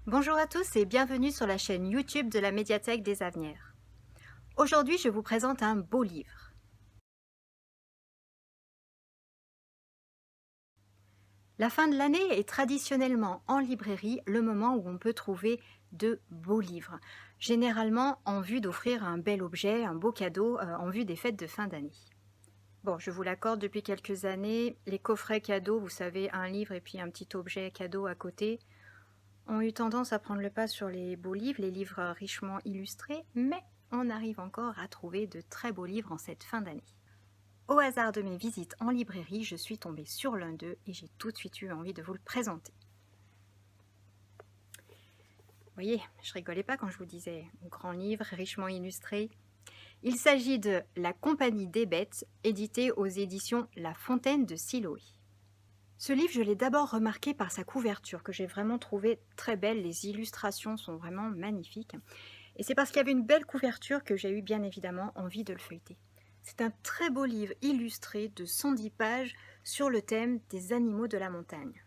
Bonjour à tous et bienvenue sur la chaîne YouTube de la Médiathèque des Avenirs. Aujourd'hui, je vous présente un beau livre. La fin de l'année est traditionnellement en librairie le moment où on peut trouver de beaux livres, généralement en vue d'offrir un bel objet, un beau cadeau en vue des fêtes de fin d'année. Bon, je vous l'accorde, depuis quelques années, les coffrets cadeaux, vous savez, un livre et puis un petit objet cadeau à côté, ont eu tendance à prendre le pas sur les beaux livres, les livres richement illustrés, mais on arrive encore à trouver de très beaux livres en cette fin d'année. Au hasard de mes visites en librairie, je suis tombée sur l'un d'eux et j'ai tout de suite eu envie de vous le présenter. Vous voyez, je rigolais pas quand je vous disais grand livre richement illustré. Il s'agit de La Compagnie des Bêtes, édité aux éditions La Fontaine de Siloé. Ce livre, je l'ai d'abord remarqué par sa couverture, que j'ai vraiment trouvé très belle. Les illustrations sont vraiment magnifiques. Et c'est parce qu'il y avait une belle couverture que j'ai eu bien évidemment envie de le feuilleter. C'est un très beau livre illustré de 110 pages sur le thème des animaux de la montagne.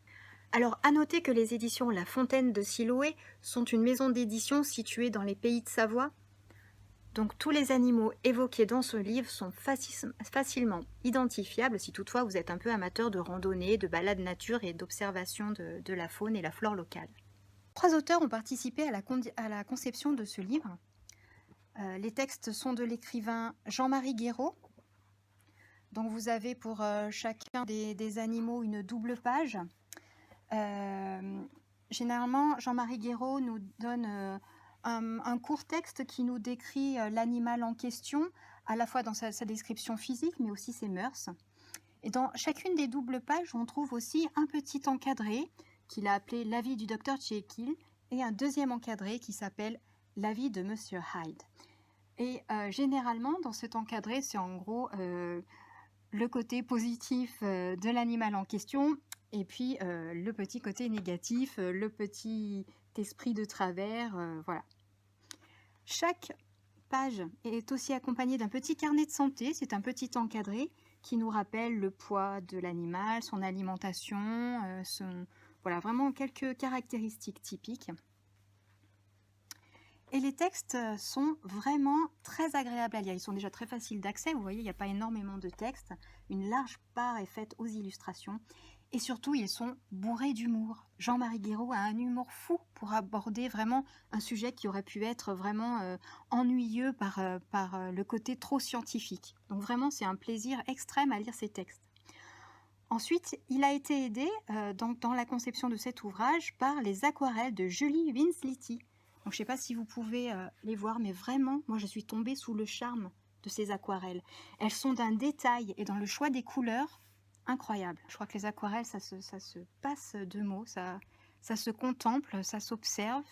Alors, à noter que les éditions La Fontaine de Siloé sont une maison d'édition située dans les Pays de Savoie. Donc tous les animaux évoqués dans ce livre sont facilement identifiables si toutefois vous êtes un peu amateur de randonnée, de balade nature et d'observation de la faune et la flore locale. 3 auteurs ont participé à la conception de ce livre. Les textes sont de l'écrivain Jean-Marie Guéraud. Donc vous avez pour chacun des animaux une double page. Généralement, Jean-Marie Guéraud nous donne un court texte qui nous décrit l'animal en question, à la fois dans sa description physique, mais aussi ses mœurs. Et dans chacune des doubles pages, on trouve aussi un petit encadré qu'il a appelé l'avis du docteur Jekyll et un deuxième encadré qui s'appelle l'avis de Monsieur Hyde. Et généralement, dans cet encadré, c'est en gros le côté positif de l'animal en question et puis le petit côté négatif, le petit esprit de travers, voilà. Chaque page est aussi accompagnée d'un petit carnet de santé, c'est un petit encadré qui nous rappelle le poids de l'animal, son alimentation, voilà, vraiment quelques caractéristiques typiques. Et les textes sont vraiment très agréables à lire. Ils sont déjà très faciles d'accès. Vous voyez, il n'y a pas énormément de texte. Une large part est faite aux illustrations. Et surtout, ils sont bourrés d'humour. Jean-Marie Guéraud a un humour fou pour aborder vraiment un sujet qui aurait pu être vraiment ennuyeux par le côté trop scientifique. Donc vraiment, c'est un plaisir extrême à lire ces textes. Ensuite, il a été aidé dans la conception de cet ouvrage par les aquarelles de Julie Winsletty. Donc, je ne sais pas si vous pouvez les voir, mais vraiment, moi, je suis tombée sous le charme de ces aquarelles. Elles sont d'un détail et dans le choix des couleurs incroyable. Je crois que les aquarelles, ça se passe de mots, ça se contemple, ça s'observe.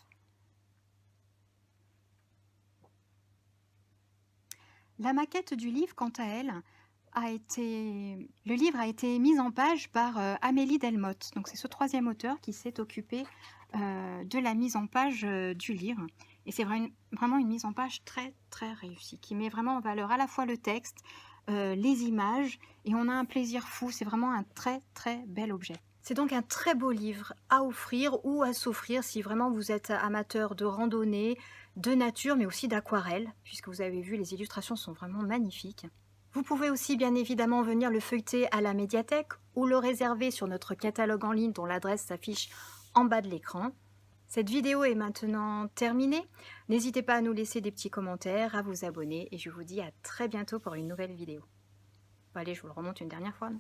La maquette du livre, quant à elle, le livre a été mis en page par Amélie Delmotte. Donc, c'est ce troisième auteur qui s'est occupé de la mise en page du livre. Et c'est vraiment une mise en page très, très réussie, qui met vraiment en valeur à la fois le texte, les images, et on a un plaisir fou. C'est vraiment un très, très bel objet. C'est donc un très beau livre à offrir ou à s'offrir si vraiment vous êtes amateur de randonnée, de nature, mais aussi d'aquarelle, puisque vous avez vu, les illustrations sont vraiment magnifiques. Vous pouvez aussi bien évidemment venir le feuilleter à la médiathèque ou le réserver sur notre catalogue en ligne dont l'adresse s'affiche en bas de l'écran. Cette vidéo est maintenant terminée. N'hésitez pas à nous laisser des petits commentaires, à vous abonner et je vous dis à très bientôt pour une nouvelle vidéo. Bon, allez, je vous le remonte une dernière fois.